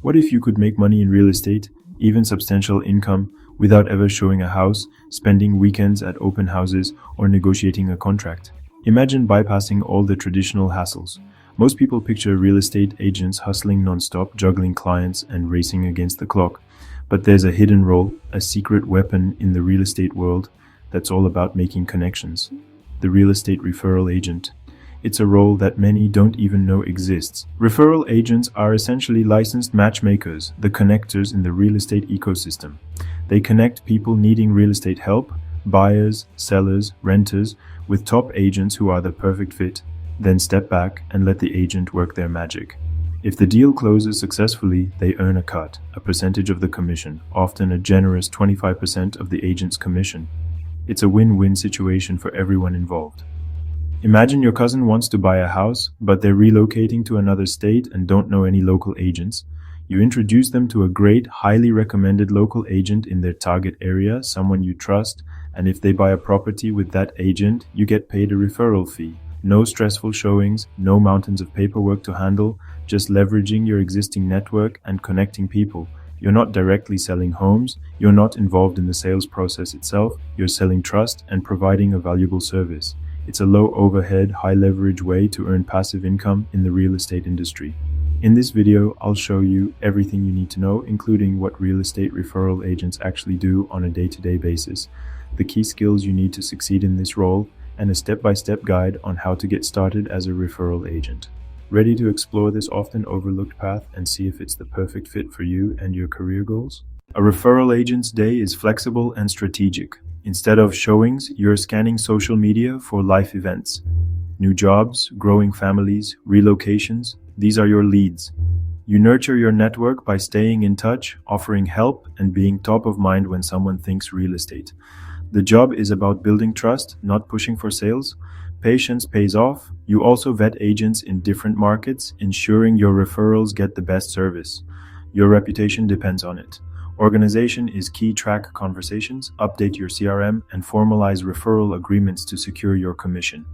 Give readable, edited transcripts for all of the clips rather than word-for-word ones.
What if you could make money in real estate, even substantial income, without ever showing a house, spending weekends at open houses, or negotiating a contract? Imagine bypassing all the traditional hassles. Most people picture real estate agents hustling non-stop, juggling clients, and racing against the clock. But there's a hidden role, a secret weapon in the real estate world that's all about making connections. The real estate referral agent. It's a role that many don't even know exists. Referral agents are essentially licensed matchmakers, the connectors in the real estate ecosystem. They connect people needing real estate help, buyers, sellers, renters, with top agents who are the perfect fit, then step back and let the agent work their magic. If the deal closes successfully, they earn a cut, a percentage of the commission, often a generous 25% of the agent's commission. It's a win-win situation for everyone involved. Imagine your cousin wants to buy a house, but they're relocating to another state and don't know any local agents. You introduce them to a great, highly recommended local agent in their target area, someone you trust, and if they buy a property with that agent, you get paid a referral fee. No stressful showings, no mountains of paperwork to handle, just leveraging your existing network and connecting people. You're not directly selling homes, you're not involved in the sales process itself, you're selling trust and providing a valuable service. It's a low overhead, high leverage way to earn passive income in the real estate industry. In this video, I'll show you everything you need to know, including what real estate referral agents actually do on a day-to-day basis, the key skills you need to succeed in this role, and a step-by-step guide on how to get started as a referral agent. Ready to explore this often overlooked path and see if it's the perfect fit for you and your career goals? A referral agent's day is flexible and strategic. Instead of showings, you're scanning social media for life events. New jobs, growing families, relocations, these are your leads. You nurture your network by staying in touch, offering help, and being top of mind when someone thinks real estate. The job is about building trust, not pushing for sales. Patience pays off. You also vet agents in different markets, ensuring your referrals get the best service. Your reputation depends on it. Organization is key. Track conversations, update your CRM, and formalize referral agreements to secure your commission.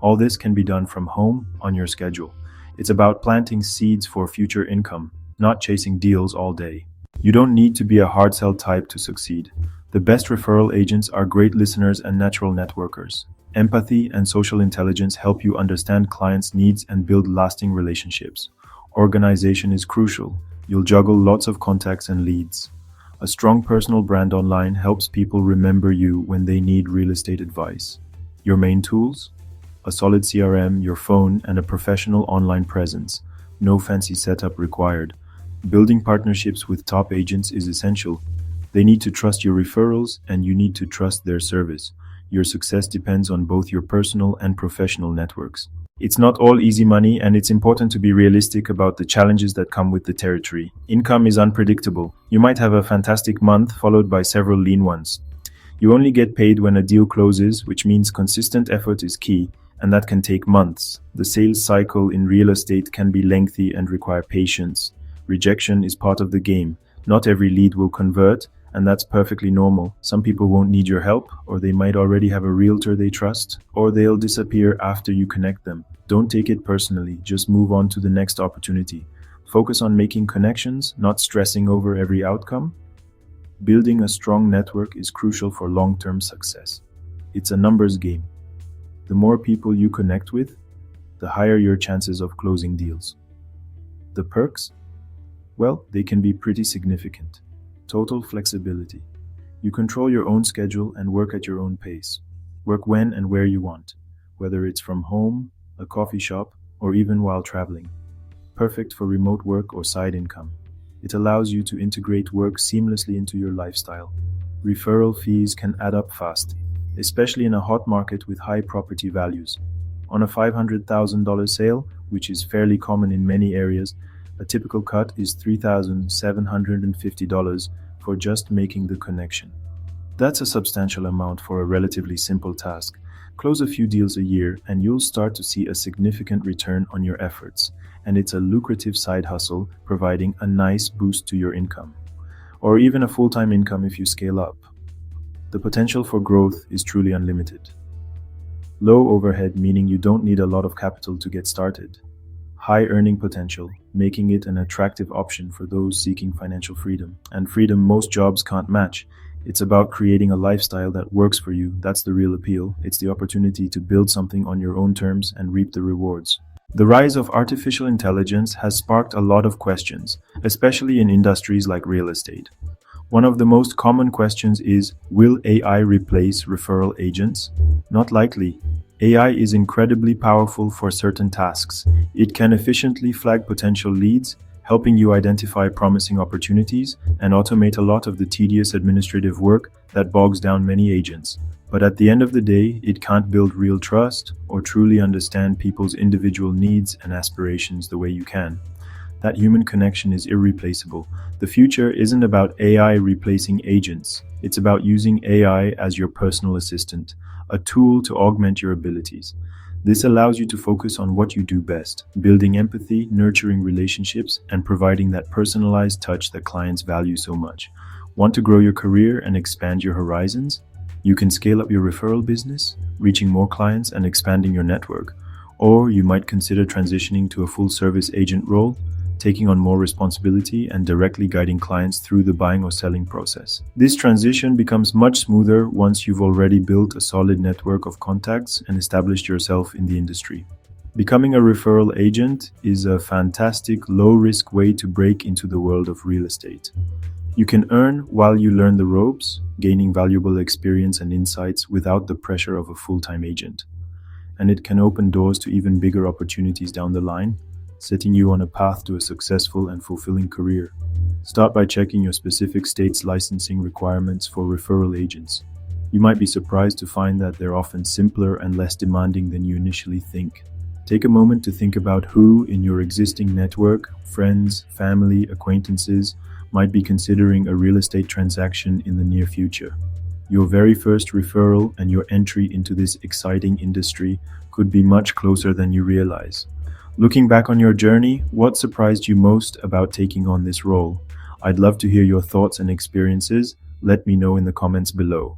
All this can be done from home on your schedule. It's about planting seeds for future income, not chasing deals all day. You don't need to be a hard sell type to succeed. The best referral agents are great listeners and natural networkers. Empathy and social intelligence help you understand clients' needs and build lasting relationships. Organization is crucial. You'll juggle lots of contacts and leads. A strong personal brand online helps people remember you when they need real estate advice. Your main tools? A solid CRM, your phone, and a professional online presence. No fancy setup required. Building partnerships with top agents is essential. They need to trust your referrals, and you need to trust their service. Your success depends on both your personal and professional networks. It's not all easy money, and it's important to be realistic about the challenges that come with the territory. Income is unpredictable. You might have a fantastic month followed by several lean ones. You only get paid when a deal closes, which means consistent effort is key, and that can take months. The sales cycle in real estate can be lengthy and require patience. Rejection is part of the game. Not every lead will convert, and that's perfectly normal. Some people won't need your help, or they might already have a realtor they trust, or they'll disappear after you connect them. Don't take it personally, just move on to the next opportunity. Focus on making connections, not stressing over every outcome. Building a strong network is crucial for long-term success. It's a numbers game. The more people you connect with, the higher your chances of closing deals. The perks? Well, they can be pretty significant. Total flexibility. You control your own schedule and work at your own pace. Work when and where you want, whether it's from home, a coffee shop, or even while traveling. Perfect for remote work or side income. It allows you to integrate work seamlessly into your lifestyle. Referral fees can add up fast, especially in a hot market with high property values. On a $500,000 sale, which is fairly common in many areas, a typical cut is $3,750 for just making the connection. That's a substantial amount for a relatively simple task. Close a few deals a year and you'll start to see a significant return on your efforts. And it's a lucrative side hustle, providing a nice boost to your income. Or even a full-time income if you scale up. The potential for growth is truly unlimited. Low overhead, meaning you don't need a lot of capital to get started. High earning potential, making it an attractive option for those seeking financial freedom. And freedom most jobs can't match. It's about creating a lifestyle that works for you. That's the real appeal. It's the opportunity to build something on your own terms and reap the rewards. The rise of artificial intelligence has sparked a lot of questions, especially in industries like real estate. One of the most common questions is, will AI replace referral agents? Not likely. AI is incredibly powerful for certain tasks. It can efficiently flag potential leads, helping you identify promising opportunities, and automate a lot of the tedious administrative work that bogs down many agents. But at the end of the day, it can't build real trust or truly understand people's individual needs and aspirations the way you can. That human connection is irreplaceable. The future isn't about AI replacing agents. It's about using AI as your personal assistant, a tool to augment your abilities. This allows you to focus on what you do best, building empathy, nurturing relationships, and providing that personalized touch that clients value so much. Want to grow your career and expand your horizons? You can scale up your referral business, reaching more clients and expanding your network. Or you might consider transitioning to a full-service agent role, taking on more responsibility and directly guiding clients through the buying or selling process. This transition becomes much smoother once you've already built a solid network of contacts and established yourself in the industry. Becoming a referral agent is a fantastic, low-risk way to break into the world of real estate. You can earn while you learn the ropes, gaining valuable experience and insights without the pressure of a full-time agent. And it can open doors to even bigger opportunities down the line, setting you on a path to a successful and fulfilling career. Start by checking your specific state's licensing requirements for referral agents. You might be surprised to find that they're often simpler and less demanding than you initially think. Take a moment to think about who in your existing network, friends, family, acquaintances, might be considering a real estate transaction in the near future. Your very first referral and your entry into this exciting industry could be much closer than you realize. Looking back on your journey, what surprised you most about taking on this role? I'd love to hear your thoughts and experiences. Let me know in the comments below.